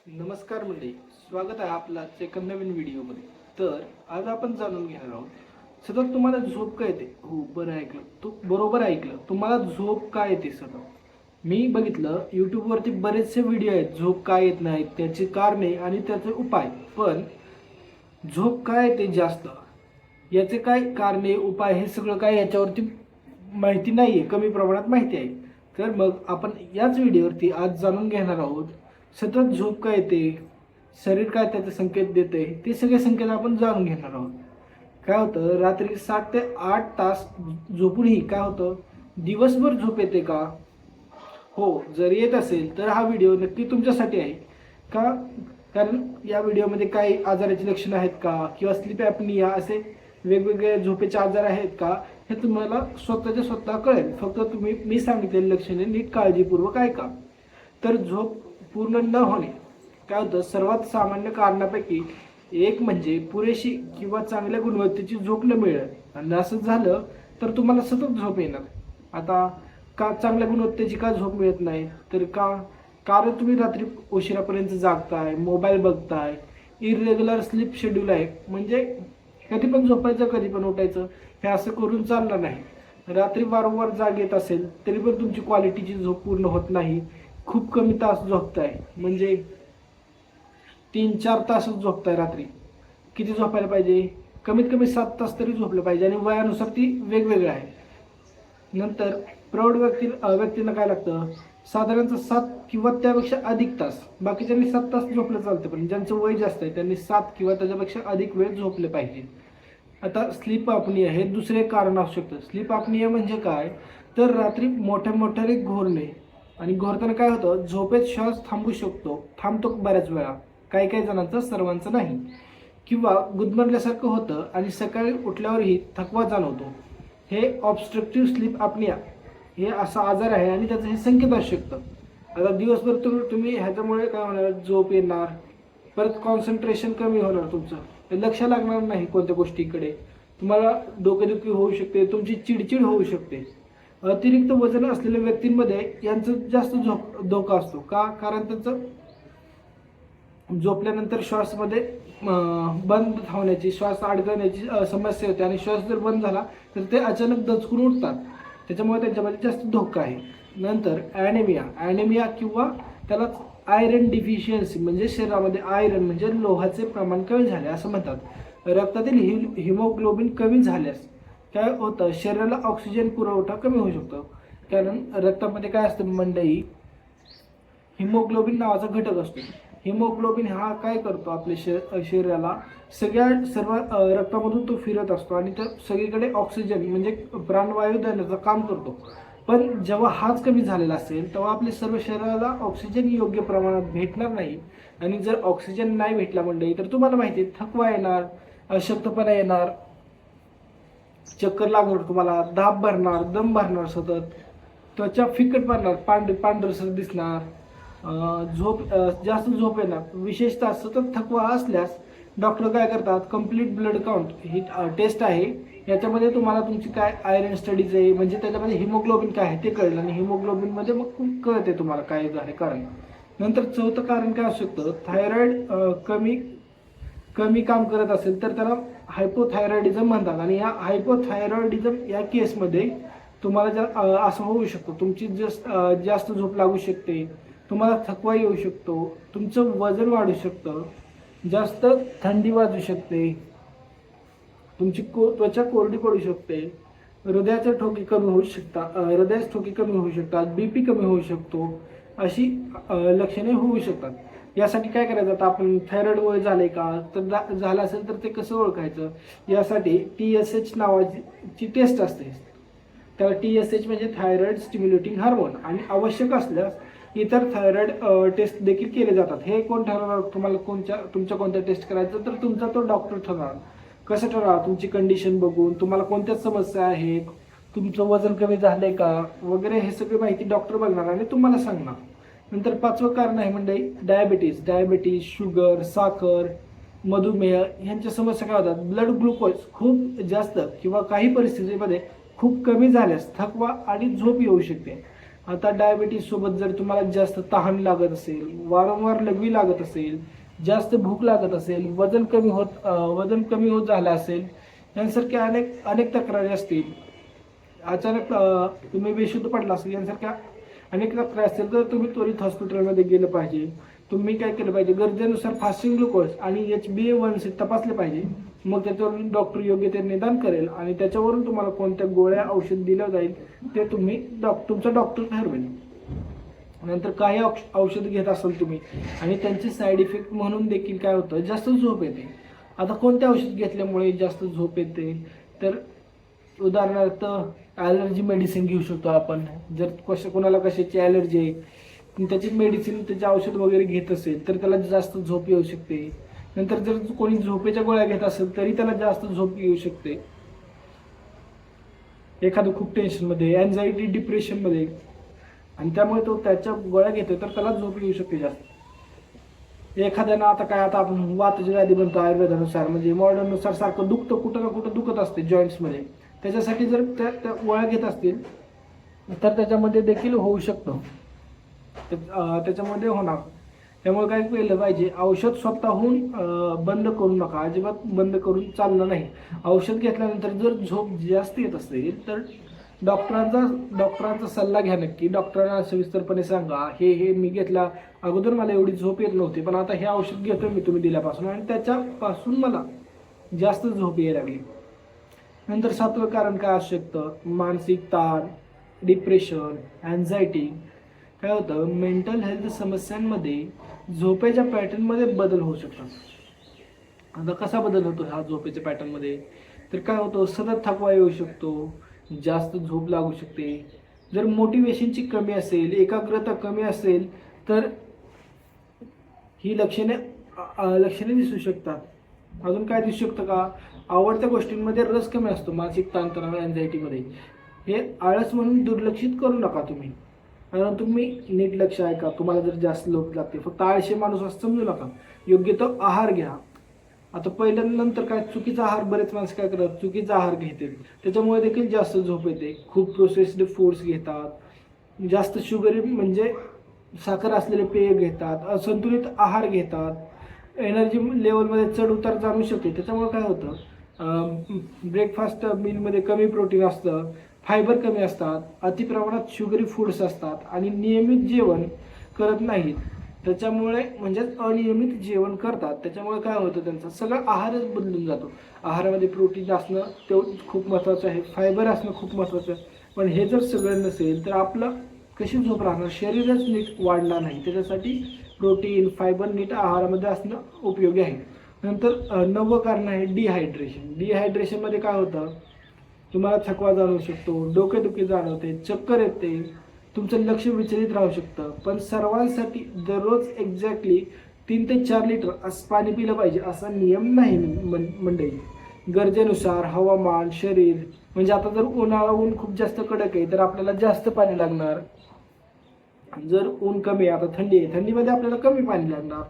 नमस्कार मंडळी, स्वागत आहे आपला एका नवीन व्हिडिओमध्ये. तर आज आपण जाणून घेणार आहोत सतत तुम्हाला झोप का येते. हो, बरं ऐकलं, तू बरोबर ऐकलं, तुम्हाला झोप का येते सतत. मी बघितलं यूट्यूबवरती बरेचसे व्हिडिओ आहेत झोप का येत नाहीत, त्याची कारणे आणि त्याचे उपाय. पण झोप का येते जास्त, याचे काय कारणे उपाय हे सगळं काय याच्यावरती माहिती नाही आहे, कमी प्रमाणात माहिती आहे. तर मग आपण याच व्हिडिओवरती आज जाणून घेणार आहोत सतत झोप का येते, शरीर काय त्याचे संकेत देते, ते सगळे संकेत आपण जाणून घेणार आहोत. काय होतं, रात्री 7 ते 8 तास झोपूनही काय होतं, दिवसभर झोप येते का? हो, जर येत असेल तर हा व्हिडिओ नक्की तुमच्यासाठी आहे. का? कारण या व्हिडिओमध्ये काही आजाराची लक्षणं आहेत का, किंवा स्लीप ॲपनिया असे वेगवेगळे झोपेचे आजार आहेत का, हे तुम्हाला स्वतःच्या स्वतः कळेल. फक्त तुम्ही मी सांगितलेली लक्षणे नीट काळजीपूर्वक ऐका. तर झोप पूर्ण न होणे काय होतं, सर्वात सामान्य कारणापैकी एक म्हणजे पुरेशी किंवा चांगल्या गुणवत्तेची झोप न मिळणं. आणि असं झालं तर तुम्हाला सतत झोप येणार. आता का चांगल्या गुणवत्तेची का झोप मिळत नाही, तर कारण तुम्ही रात्री उशिरापर्यंत जागताय, मोबाईल बघताय, इरेग्युलर स्लीप शेड्यूल आहे. म्हणजे कधी पण झोपायचं कधी पण उठायचं, हे असं करून चालणार नाही. रात्री वारंवार जाग येत असेल तरी पण तुमची क्वालिटीची झोप पूर्ण होत नाही. खूप कमी तास झोपताय, म्हणजे 3-4 तासच झोपताय रात्री. किती झोपायला पाहिजे? कमीत कमी 7 तास तरी झोपलं पाहिजे, आणि वयानुसार ती वेगवेगळं आहे. नंतर प्रौढ व्यक्तींना काय लागतं, साधारणतः 7 किंवा त्यापेक्षा अधिक तास. बाकीच्यांनी 7 तास झोपलं चालतं, पण ज्यांचं वय जास्त आहे त्यांनी 7 किंवा त्याच्यापेक्षा अधिक वेळ झोपले पाहिजे. आता स्लीप अपनिया हे दुसरे कारण असू शकतं. स्लीप अपनिया म्हणजे काय, तर रात्री मोठ्या मोठ्याने घोरणे. आणि घोरताना काय होतं, झोपेत श्वास थांबतो बऱ्याच वेळा, काही जणांचं, सर्वांचं नाही. किंवा गुदमरल्यासारखं होतं आणि सकाळी उठल्यावरही थकवा जाणवतो. हे ऑब्स्ट्रक्टिव्ह स्लीप अपनिया हे असा आजार आहे, आणि त्याचं हे संकेत असू शकतं. आता दिवसभर तुम्ही ह्याच्यामुळे काय होणार, झोप येणार, परत कॉन्सन्ट्रेशन कमी होणार, तुमचं लक्ष लागणार नाही कोणत्या गोष्टीकडे, तुम्हाला डोकेदुखी होऊ शकते, तुमची चिडचिड होऊ शकते. अतिरिक्त वजन असलेल्या व्यक्तींमध्ये यांचं जास्त धोका असतो. का? कारण त्यांचं झोपल्यानंतर श्वासमध्ये बंद होण्याची, श्वास अडकण्याची समस्या होते, आणि श्वास जर बंद झाला तर ते अचानक दचकून उठतात. त्याच्यामुळे त्यांच्यामध्ये जास्त धोका आहे. नंतर ॲनेमिया किंवा त्याला आयरन डिफिशियन्सी, म्हणजे शरीरामध्ये आयरन म्हणजे लोहाचे प्रमाण कमी झाले असं म्हणतात. रक्तातील हिमोग्लोबिन कमी झाल्यास काय होतं, शरीराला ऑक्सिजन पुरवठा कमी होऊ शकतो. कारण रक्तामध्ये काय असतं मंडळी, हिमोग्लोबिन नावाचा घटक असतो. हिमोग्लोबिन हा काय करतो, आपल्या शरीराला सर्व रक्तामधून तो फिरत असतो, आणि तो सगळीकडे ऑक्सिजन म्हणजे प्राणवायू देण्याचं काम करतो. पण जेव्हा हाच कमी झालेला असेल तेव्हा आपल्या सर्व शरीराला ऑक्सिजन योग्य प्रमाणात भेटणार नाही. आणि जर ऑक्सिजन नाही भेटला मंडळी तर तुम्हाला माहिती आहे, थकवा येणार, अशक्तपणा येणार, चक्कर लागणार, तुम्हाला दाब भरणार, दम भरणार, सतत त्वचा फिकट पडणार, पांढरसर दिसणार, जास्त झोप येणार. विशेषतः सतत थकवा असल्यास डॉक्टर काय करतात, कम्प्लीट ब्लड काउंट ही टेस्ट आहे. याच्यामध्ये तुम्हाला तुमची काय आयरन स्टडीज आहे, म्हणजे त्याच्यामध्ये हिमोग्लोबिन काय आहे ते कळेल, आणि हिमोग्लोबिनमध्ये मग कळते तुम्हाला काय झाले कारण. नंतर चौथं कारण काय असू शकतं, थायरॉइड कमी काम करत असेल तर त्याला हायपोथायरॉइडिझम म्हणतात. आणि या हायपोथायरॉइडिझम या केसमध्ये तुम्हाला असं होऊ शकतं, तुमची जास्त झोप लागू शकते, तुम्हाला थकवा येऊ शकतो, तुमचं वजन वाढू शकतं, जास्त थंडी वाजू शकते, तुमची त्वचा कोरडी पडू शकते, हृदयाच्या ठोकी कमी होऊ शकतात, BP कमी होऊ शकतो, अशी लक्षणे होऊ शकतात. यासाठी काय करायचं, आता आपण थायरॉइड वय झाले का, तर झालं असेल तर ते कसं ओळखायचं, यासाठी TSH नावाची टेस्ट असते. त्याला TSH म्हणजे थायरॉइड स्टिम्युलेटिंग हार्मोन, आणि आवश्यक असल्यास इतर थायरॉइड टेस्ट देखील केले जातात. हे कोण ठरवणार तुम्हाला तुमच्या कोणत्या टेस्ट करायचं, तर तुमचा तो डॉक्टर ठरवणार. कसं ठरवा, तुमची कंडिशन बघून, तुम्हाला कोणत्या समस्या आहेत, तुमचं वजन कमी झालंय का वगैरे, हे सगळी माहिती डॉक्टर बघणार आणि तुम्हाला सांगणार. नंतर 5वं कारण आहे म्हणजे डायबिटीज, शुगर, साखर, मधुमेह ह्यांच्या समस्या काय होतात, ब्लड ग्लुकोज खूप जास्त किंवा काही परिस्थितीमध्ये खूप कमी झाल्यास थकवा आणि झोप येऊ शकते. आता डायबिटीज सोबत जर तुम्हाला जास्त तहान लागत असेल, वारंवार लघवी लागत असेल, जास्त भूक लागत असेल, वजन कमी होत झालं असेल, यांसारख्या अनेक अनेक तक्रारी असतील, अचानक तुम्ही बेशुद्ध पडला असेल, यांसारख्या अनेक तक्रारी असतील, तर तुम्ही त्वरित हॉस्पिटलमध्ये गेलं पाहिजे. तुम्ही काय केलं पाहिजे, गरजेनुसार फास्टिंग ग्लुकोज आणि HbA1c तपासले पाहिजे. मग त्याच्यावरून डॉक्टर योग्य ते निदान करेल आणि त्याच्यावरून तुम्हाला कोणत्या गोळ्या औषध दिलं जाईल ते तुम्ही तुमचा डॉक्टर ठरवेल. नंतर काही औषध घेत असाल तुम्ही आणि त्यांचे साईड इफेक्ट म्हणून देखील काय होतं, जास्त झोप येते. आता कोणते औषध घेतल्यामुळे जास्त झोप येते, तर उदाहरणार्थ ॲलर्जी मेडिसिन घेऊ शकतो आपण. जर कोणाला कशाची ॲलर्जी आहे, त्याची मेडिसिन त्याचे औषध वगैरे घेत असेल तर त्याला जास्त झोप येऊ शकते. नंतर जर कोणी झोपेच्या गोळ्या घेत असेल तरी त्याला जास्त झोप येऊ शकते. एखादं खूप टेन्शनमध्ये, अँझायटी, डिप्रेशनमध्ये, आणि त्यामुळे तो त्याच्या गोळ्या घेतोय तर त्याला झोप येऊ शकते जास्त. एखाद्यानं आता आपण वाताची व्याधी बनतो आयुर्वेदानुसार, म्हणजे मॉडर्ननुसार सारखं दुखतं, कुठं ना कुठं दुखत असते जॉईंट्समध्ये. त्याच्यासाठी जर त्या गोळ्या घेत असतील तर त्याच्यामध्ये देखील होऊ शकतं, त्याच्यामध्ये होणार. त्यामुळे काय केलं पाहिजे, औषध स्वतःहून बंद करू नका, अजिबात बंद करून चाललं नाही. औषध घेतल्यानंतर जर झोप जास्त येत असेल तर डॉक्टरांचा सल्ला घ्या नक्की. डॉक्टरांना सविस्तरपणे सांगा, हे मी घेतला, अगोदर मला एवढी झोप येत नव्हती, पण आता हे औषध घेतोय मी तुम्ही दिल्यापासून आणि त्याच्यापासून मला जास्त झोप यायला लागली. नंतर 7वं कारण काय असू शकतं, मानसिक ताण, डिप्रेशन, अँझायटी. काय होतं, मेंटल हेल्थ समस्यांमध्ये झोपेच्या पॅटर्नमध्ये बदल होऊ शकतात. आता कसा बदल होतो हा झोपेच्या पॅटर्नमध्ये, तर काय होतं, सतत थकवा येऊ शकतो, जास्त झोप लागू शकते. जर मोटिवेशनची कमी असेल, एकाग्रता कमी असेल तर ही लक्षणे दिसू शकतात. अजून काय दिसू शकतं का, आवडत्या गोष्टींमध्ये रस कमी असतो. मानसिक ताणतणाव, अँझायटीमध्ये हे आळस म्हणून दुर्लक्षित करू नका तुम्ही, कारण तुम्ही नीट लक्ष ऐका. तुम्हाला जर जास्त झोप लागते, फक्त आळशी माणूस असं समजू नका. योग्य तो आहार घ्या. आता पहिल्यानंतर काय, चुकीचा आहार, बरेच माणसं काय करतात, चुकीचा आहार घेतील, त्याच्यामुळे देखील जास्त झोप येते. खूप प्रोसेस्ड फूड्स घेतात, जास्त शुगरी म्हणजे साखर असलेले पेय घेतात, असंतुलित आहार घेतात, एनर्जी लेवलमध्ये चढ उतार जाणू शकते. त्याच्यामुळे काय होतं, ब्रेकफास्ट मीलमध्ये कमी प्रोटीन असतं, फायबर कमी असतात, अतिप्रमाणात शुगरी फूड्स असतात आणि नियमित जेवण करत नाहीत. त्याच्यामुळे म्हणजेच अनियमित जेवण करतात. त्याच्यामुळे काय होतं, त्यांचा सगळा आहारच बदलून जातो. आहारामध्ये प्रोटीन असणं तेवढं खूप महत्त्वाचं आहे, फायबर असणं खूप महत्त्वाचं आहे. पण हे जर सगळं नसेल तर आपलं कशी झोप राहणार, शरीरच नीट वाढणार नाही. त्याच्यासाठी प्रोटीन, फायबर नीट आहारामध्ये असणं उपयोगी आहे. नंतर 9वं कारण आहे डिहायड्रेशन. डिहायड्रेशनमध्ये काय होतं, तुम्हाला थकवा जाणवू शकतो, डोकेदुखी जाणवते, चक्कर येते, तुमचं लक्ष विचलित राहू शकतं. पण सर्वांसाठी दररोज एक्झॅक्टली 3 ते 4 लिटर असं पाणी पिलं पाहिजे असा नियम नाही मंडळी. गरजेनुसार हवामान, शरीर, म्हणजे आता जर ऊन खूप जास्त कडक आहे तर आपल्याला जास्त पाणी लागणार. जर ऊन कमी आहे, आता थंडी आहे, थंडीमध्ये आपल्याला कमी पाणी लागणार.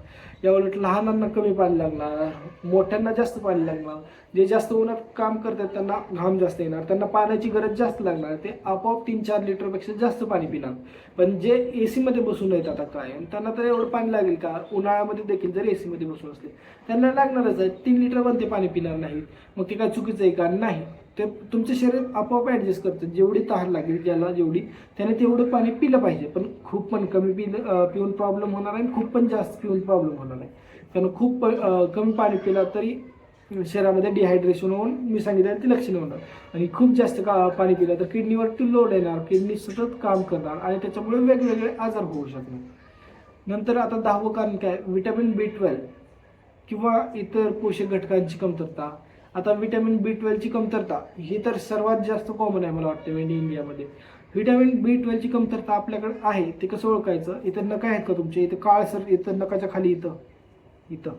याउलट लहानांना कमी पाणी लागणार, मोठ्यांना जास्त पाणी लागणार. जे जास्त उन्हात काम करतात त्यांना घाम जास्त येणार, त्यांना पाण्याची गरज जास्त लागणार, ते आपोआप 3-4 लिटरपेक्षा जास्त पाणी पिणार. पण जे AC मध्ये बसून आहेत आता काय, त्यांना तर एवढं पाणी लागेल का, उन्हाळ्यामध्ये देखील जर AC मध्ये बसून असले त्यांना लागणारच आहे. 3 लिटर पण ते पाणी पिणार नाहीत. मग ते काय चुकीचं आहे का, नाही. ते तुमचं शरीर आपोआप ॲडजस्ट करतं, जेवढी तहान लागेल ज्याला जेवढी, त्याने तेवढं पाणी पिलं पाहिजे. पण खूप पण कमी पिऊन प्रॉब्लेम होणार आहे, खूप पण जास्त पिऊन प्रॉब्लेम होणार नाही. कारण खूप कमी पाणी पिलं तरी शरीरामध्ये डिहायड्रेशन होऊन मी सांगितलं ती लक्षणं होणार, आणि खूप जास्त पाणी पिलं तर किडनीवरती लोड येणार, किडनी सतत काम करणार आणि त्याच्यामुळे वेगवेगळे आजार होऊ शकणार. नंतर आता 10वं कारण काय, व्हिटॅमिन B12 किंवा इतर पोषक घटकांची कमतरता. आता व्हिटॅमिन B12 ची कमतरता ही तर सर्वात जास्त कॉमन आहे मला वाटतं इंडियामध्ये. व्हिटॅमिन B12 ची कमतरता आपल्याकडे आहे, ते कसं ओळखायचं, इथं नका आहेत का तुमचे, इथं काळसर, इथं नकाच्या खाली इथं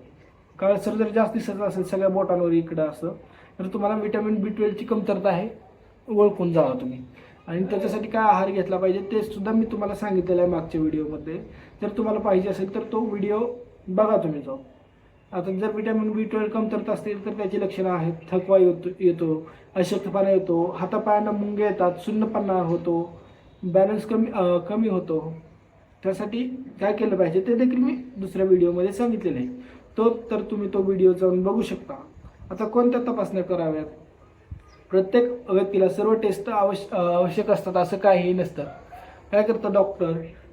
काळसर जर जास्त दिसत असेल सगळ्या बोटांवर इकडं असं, तर तुम्हाला व्हिटॅमिन B12 ची कमतरता आहे, ओळखून जावा तुम्ही. आणि त्याच्यासाठी काय आहार घेतला पाहिजे ते सुद्धा मी तुम्हाला सांगितलेलं आहे मागच्या व्हिडिओमध्ये. जर तुम्हाला पाहिजे असेल तर तो व्हिडिओ बघा तुम्ही जाऊ. आता जर व्हिटॅमिन B12 कमतरता असतील तर त्याची लक्षणं आहेत, थकवा येतो, अशक्तपणा येतो, हातापायांना मुंगे येतात, सुन्नपणा होतो, बॅलन्स कमी होतो. त्यासाठी काय केलं पाहिजे ते देखील मी दुसऱ्या व्हिडिओमध्ये सांगितलेलं आहे. तर तुम्ही तो व्हिडिओ जाऊन बघू शकता. आता कोणत्या तपासण्या कराव्यात? प्रत्येक व्यक्तीला सर्व टेस्ट आवश्यक असतात असं काहीही नसतं. काय करतं डॉक्टर?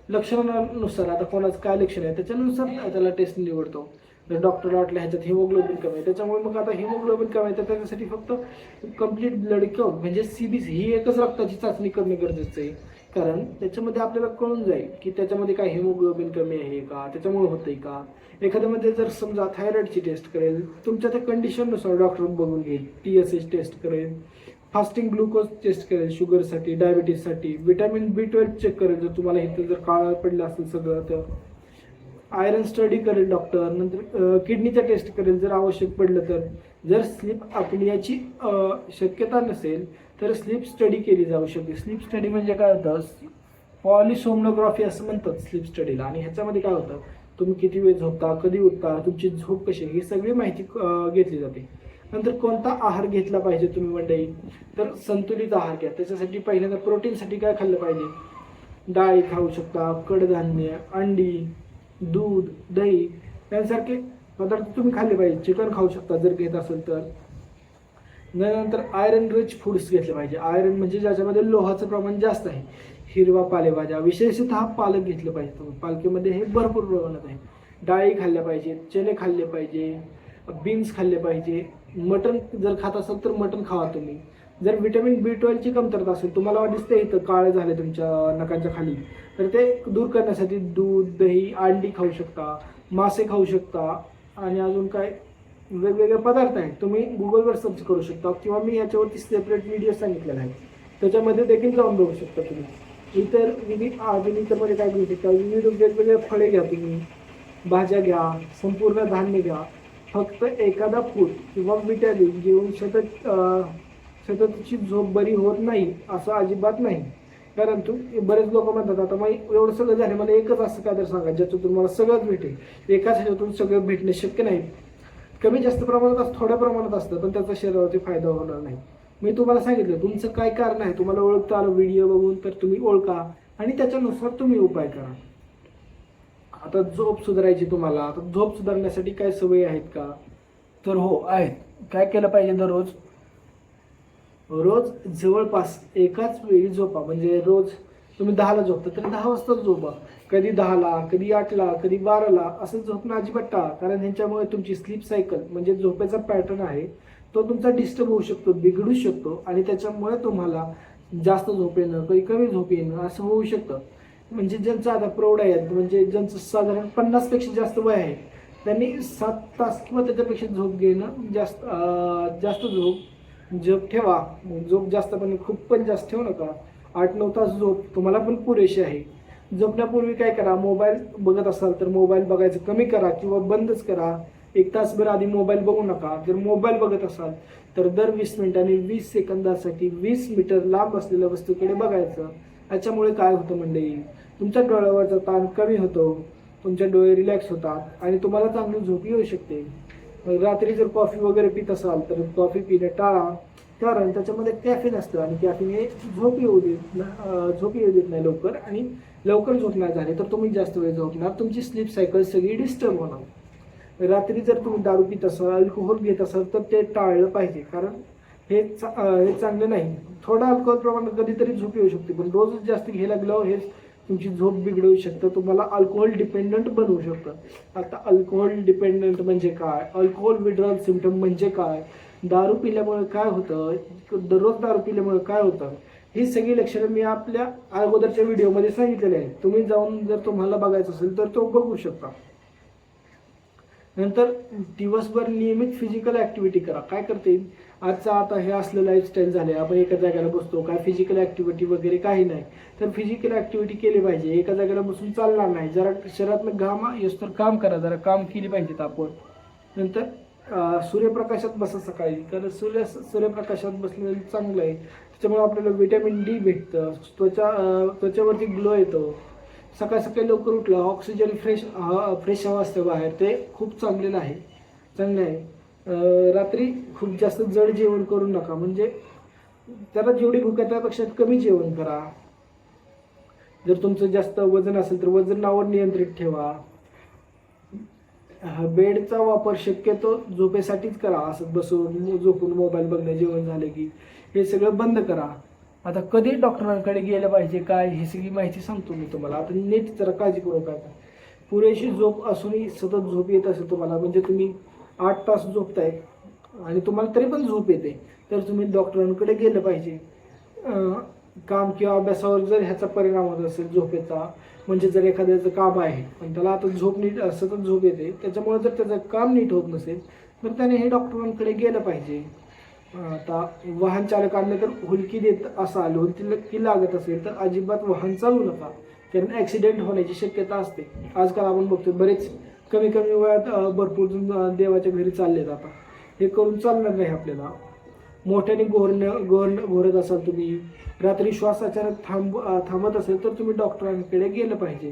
लक्षणानुसार, आता कोणाचं काय लक्षण आहे त्याच्यानुसार त्याला टेस्ट निवडतो. जर डॉक्टरला वाटलं ह्याच्यात हिमोग्लोबिन कमी आहे, त्याच्यामुळे मग आता हिमोग्लोबिन कमी आहे तर त्याच्यासाठी फक्त कम्प्लीट ब्लड काउंट म्हणजे CBC ही एकच रक्ताची चाचणी करणे गरजेचं आहे. कारण त्याच्यामध्ये आपल्याला कळून जाईल की त्याच्यामध्ये काय हिमोग्लोबिन कमी आहे का, त्याच्यामुळे होतंय का. एखाद्यामध्ये जर समजा थायरॉइडची टेस्ट करेल, तुमच्या त्या कंडिशननुसार डॉक्टर बघून घेईल. TSH टेस्ट करेल, फास्टिंग ग्लुकोज टेस्ट करेल शुगरसाठी, डायबिटीजसाठी, विटॅमिन B12 चेक करेल जर तुम्हाला इथं जर काळा पडलं असेल सगळं तर. आयरन स्टडी करेल डॉक्टर. नंतर किडनीचा टेस्ट करेल जर आवश्यक पडलं तर. जर स्लीप अपनियाची शक्यता नसेल तर स्लीप स्टडी केली जाऊ शकते. स्लीप स्टडी म्हणजे काय होतं? पॉलिसोमनोग्राफी असं म्हणतात स्लीप स्टडीला. आणि ह्याच्यामध्ये काय होतं? तुम्ही किती वेळ झोपता, कधी उठता, तुमची झोप कशी, ही सगळी माहिती घेतली जाते. नंतर कोणता आहार घेतला पाहिजे तुम्ही मंडळी? तर संतुलित आहार घ्या. त्याच्यासाठी पहिल्यांदा प्रोटीनसाठी काय खाल्लं पाहिजे? डाळी खाऊ शकता, कडधान्य, अंडी, दूध, दही यांसारखे पदार्थ तुम्ही खाल्ले पाहिजे. चिकन खाऊ शकता जर घेत असेल तर. नंतर आयरन रिच फूड्स घेतले पाहिजे. आयरन म्हणजे ज्याच्यामध्ये लोहाचं प्रमाण जास्त आहे. हिरवा पालेभाज्या, विशेषतः पालक घेतलं पाहिजे तुम्ही. पालखीमध्ये हे भरपूर प्रमाणात आहे. डाळी खाल्ल्या पाहिजे, चणे खाल्ले पाहिजे, बीन्स खाल्ले पाहिजे. मटण जर खात असाल तर मटण खावा तुम्ही. जर विटॅमिन B12 ची कमतरता असेल, तुम्हाला दिसते इथं काळे झाले तुमच्या नखांच्या खाली, तर ते दूर करण्यासाठी दूध, दही, अंडी खाऊ शकता, मासे खाऊ शकता. आणि अजून काय वेगवेगळे पदार्थ आहेत, तुम्ही गुगलवर सर्च करू शकता किंवा मी याच्यावरती सेपरेट व्हिडिओ सांगितलेला आहे, त्याच्यामध्ये देखील जाऊन बघू शकता तुम्ही. इतरमध्ये काय घेऊ शकता? विविध वेगवेगळे फळे घ्या तुम्ही, भाज्या घ्या, संपूर्ण धान्य घ्या. फक्त एखादा फूड किंवा विटॅमिन घेऊन सततची झोप बरी होत नाही असं अजिबात नाही. कारण बरेच लोक म्हणतात आता मग एवढं सगळं झालं, मला एकच असं काय तर सांगा ज्याच्यातून मला सगळंच भेटेल. एकाच ह्याच्यातून सगळं भेटणे शक्य नाही. कमी जास्त प्रमाणात थोड्या प्रमाणात असतं पण त्याचा शरीरावरती फायदा होणार नाही. मी तुम्हाला सांगितलं तुमचं काय कारण आहे, तुम्हाला ओळखता आलं व्हिडिओ बघून तर तुम्ही ओळखा आणि त्याच्यानुसार तुम्ही उपाय करा. आता झोप सुधारायची तुम्हाला, आता झोप सुधारण्यासाठी काय सवयी आहेत का? तर हो आहेत. काय केलं पाहिजे? रोज जवळपास एकाच वेळी झोपा. म्हणजे रोज तुम्ही 10ला झोपता तर 10 वाजता झोपा. कधी 10ला, कधी 8ला, कधी 12ला असं झोपणं अजिबात टाळा. कारण ह्यांच्यामुळे तुमची स्लीप सायकल म्हणजे झोपेचा पॅटर्न आहे तो तुमचा डिस्टर्ब होऊ शकतो, बिघडू शकतो आणि त्याच्यामुळे तुम्हाला जास्त झोप येणं, कधी कमी झोप येणं असं होऊ शकतं. म्हणजे ज्यांचं आता प्रौढ आहेत, म्हणजे ज्यांचं साधारण 50पेक्षा जास्त वय आहे, त्यांनी 7 तास किंवा त्याच्यापेक्षा झोप घेणं जास्त झोप ठेवा. झोप जास्त पण खूप पण जास्त ठेवू नका. 8-9 तास झोप तुम्हाला पण पुरेशी आहे. झोपण्यापूर्वी काय करा? मोबाईल बघत असाल तर मोबाईल बघायचं कमी करा किंवा बंदच करा. 1 तासभर आधी मोबाईल बघू नका. जर मोबाईल बघत असाल तर दर 20 मिनिटांनी 20 सेकंदासाठी 20 मीटर लांब असलेल्या वस्तूकडे बघायचं. याच्यामुळे काय होतं मंडळी? तुमच्या डोळ्यावरचा ताण कमी होतो, तुमचे डोळे रिलॅक्स होतात आणि तुम्हाला चांगली झोप येऊ शकते. रात्री जर कॉफी वगैरे पित असाल तर कॉफी पिणे टाळा. कारण त्याच्यामध्ये कॅफीन असतं आणि कॅफीन हे झोप येऊ देत नाही लवकर. आणि लवकर झोप नाही झाली तर तुम्ही जास्त वेळ झोपणार, तुमची स्लीप सायकल सगळी डिस्टर्ब होणार. रात्री जर तुम्ही दारू पित असाल, अल्कोहोल घेत असाल तर ते टाळलं पाहिजे. कारण हे चांगलं नाही. थोडा अल्कोहोल प्रमाणात कधीतरी झोप येऊ शकते पण रोजच जास्त घ्यायला लागल्यावर हे तुमची झोप बिघडवू शकतं, तुम्हाला अल्कोहोल डिपेंडंट बनवू शकतं. आता अल्कोहोल डिपेंडंट म्हणजे काय? अल्कोहोल विड्रॉल सिम्पटम म्हणजे काय? दारू पिल्यामुळे काय होतं, दररोज दारू पिल्यामुळे काय होतं, ही सगळी लक्षणं मी आपल्या अगोदरच्या व्हिडिओमध्ये सांगितलेले आहेत. तुम्ही जाऊन जर तुम्हाला बघायचं असेल तर तो बघू शकता. नंतर दिवसभर नियमित फिजिकल ॲक्टिव्हिटी करा. काय करते? आजचा आता हे असलं लाईफस्टाईल झाले, आपण एका जागेला बसतो, काय फिजिकल ॲक्टिव्हिटी वगैरे काही नाही. तर फिजिकल ॲक्टिव्हिटी केली पाहिजे. एका जागेला बसून चालणार नाही. जरा शरीरातनं घाम येस तर काम करा, जरा काम केली पाहिजेत आपण. नंतर सूर्यप्रकाशात बसा सकाळी. कारण सूर्यप्रकाशात बसलेलं चांगलं आहे. त्याच्यामुळे आपल्याला विटॅमिन D भेटतं, त्वचेवरती ग्लो येतो. सकाळी सकाळी लवकर उठलं, ऑक्सिजन फ्रेश हवा असतं बाहेर, ते खूप चांगलं आहे. रात्री खूप जास्त जड जेवण करू नका. म्हणजे त्याला जेवढी भूक आहे त्यापेक्षा कमी जेवण करा. जर तुमचं जास्त वजन असेल तर वजनावर नियंत्रित ठेवा. बेडचा वापर शक्यतो झोपेसाठीच करा. असं बसून झोपून मोबाईल बघणं, जेवण झालं की हे सगळं बंद करा. आता कधी डॉक्टरांकडे गेलं पाहिजे काय, ही सगळी माहिती सांगतो मी तुम्हाला. आता नीट जरा काळजीपूर्वक ऐका. पुरेशी झोप असूनही सतत झोप येत असेल तुम्हाला, म्हणजे तुम्ही 8 तास झोपताय आणि तुम्हाला तरी पण झोप येते, तर तुम्ही डॉक्टरांकडे गेलं पाहिजे. काम किंवा अभ्यासावर जर ह्याचा परिणाम होत असेल झोपेचा, म्हणजे जर एखाद्याचं काम आहे पण त्याला आता झोप नीट सतत झोप येते, त्याच्यामुळे जर त्याचं काम नीट होत नसेल तर त्याने हे डॉक्टरांकडे गेलं पाहिजे. आता वाहन चालकांना तर हुलकी देत असाल, हुलकी लागत असेल तर अजिबात वाहन चालवू नका, कारण ॲक्सिडेंट होण्याची शक्यता असते. आजकाल आपण बघतो बरेच कमी वयात भरपूर जण देवाच्या घरी चालले जातात. हे करून चालणार नाही आपल्याला. मोठ्याने घोरत असाल तुम्ही, रात्री श्वास अचानक थांबत असेल तर तुम्ही डॉक्टरांकडे गेलं पाहिजे.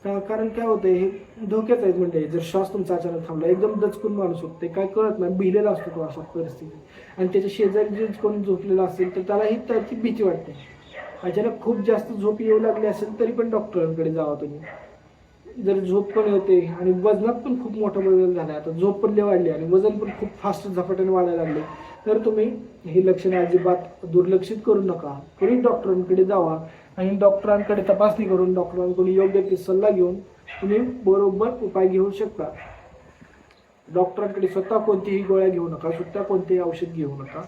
कारण काय होतंय, हे धोक्याच आहेत. म्हणजे जर श्वास तुमचा अचानक थांबला, एकदम दचकून माणूस होते, काय कळत नाही, भिलेला असतो तो अशा परिस्थितीत, आणि त्याच्या शेजारी जे कोण झोपलेला असेल तर त्यालाही त्याची भीती वाटते. अचानक खूप जास्त झोप येऊ लागली असेल तरी पण डॉक्टरांकडे जावा तुम्ही. जर झोप पण होते आणि वजनात पण खूप मोठा बदल झाला, आता झोप पण वाढली आणि वजन पण खूप फास्ट झपाट्याने वाढायला लागले, तर तुम्ही ही लक्षणे अजिबात दुर्लक्षित करू नका. त्वरित डॉक्टरांकडे जावा आणि डॉक्टरांकडे तपासणी करून डॉक्टरांकडून योग्य ते सल्ला घेऊन तुम्ही बरोबर उपाय घेऊ शकता. डॉक्टरांकडे स्वतः कोणतीही गोळ्या घेऊ नका, स्वतः कोणतेही औषध घेऊ नका.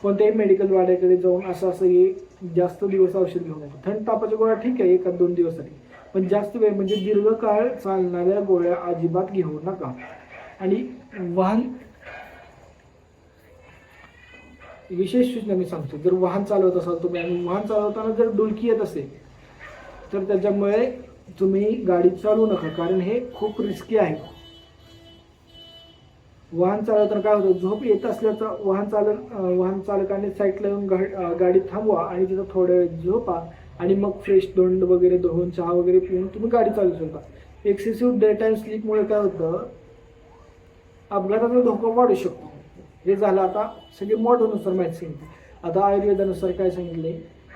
कोणत्याही मेडिकल वाड्याकडे जाऊन असं हे जास्त दिवस औषध घेऊ नका. थंड तापाच्या गोळ्या ठीक आहे 1-2 दिवसासाठी, पण जास्त वेळ म्हणजे दीर्घकाळ चालणाऱ्या गोळ्या अजिबात घेऊ नका. आणि विशेष सूचना मी सांगतो, जर वाहन चालवत असाल तुम्ही आणि वाहन चालवताना जर डुलकी येत असेल तर त्याच्यामुळे तुम्ही गाडी चालवू नका, कारण हे खूप रिस्की आहे. वाहन चालवताना काय होतं, झोप येत असल्याचा वाहन चालकाने साईडला येऊन गाडी थांबवा आणि तिथं थोड्या वेळ झोपा आणि मग फ्रेश तोंड वगैरे धुवून चहा वगैरे पिऊन तुम्ही गाडी चालवू शकता. एक्सेसिव्ह डे टाईम स्लीपमुळे काय होतं, अपघाताचा धोका वाढू शकतो. हे झालं आता सगळे मॉडर्ननुसार माहिती सांगितली. आता आयुर्वेदानुसार काय सांगितले,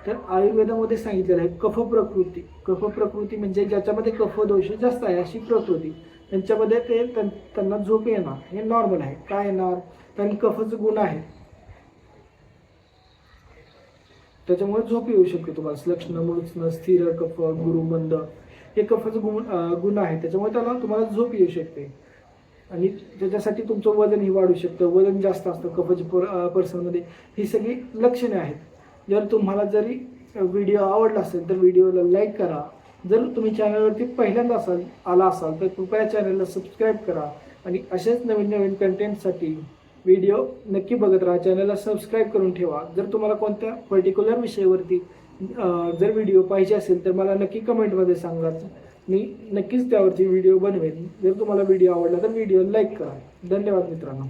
तर आयुर्वेदामध्ये सांगितलेलं आहे कफ प्रकृती म्हणजे ज्याच्यामध्ये कफ दोष जास्त आहे अशी प्रकृती, त्यांच्यामध्ये त्यांना झोप येणार, हे नॉर्मल आहे. काय येणार, त्यांनी कफचं गुण आहे, त्याच्यामुळे झोप येऊ शकते तुम्हाला. लक्षण मुळचणं, स्थिर कफ, गुरुमंद, हे कफचं गुण आहे, त्याच्यामुळे तुम्हाला झोप येऊ शकते. आणि त्याच्यासाठी तुमचं वजनही वाढू शकतं, वजन जास्त असतं कफच्या पर्सनमध्ये. ही सगळी लक्षणे आहेत. जर तुम्हाला जरी व्हिडिओ आवडला असेल तर व्हिडिओला लाईक करा. जर तुम्ही चॅनलवरती पहिल्यांदा आला असाल तर कृपया चॅनलला सबस्क्राईब करा आणि असेच नवीन कंटेंटसाठी व्हिडिओ नक्की बघत राहा. चॅनलला सबस्क्राईब करून ठेवा. जर तुम्हाला कोणत्या पर्टिक्युलर विषयावरती जर व्हिडिओ पाहिजे असेल तर मला नक्की कमेंटमध्ये सांगा, मी नक्कीच त्यावरती व्हिडिओ बनवेन. जर तुम्हाला व्हिडिओ आवडला तर व्हिडिओ लाईक करा. धन्यवाद मित्रांनो.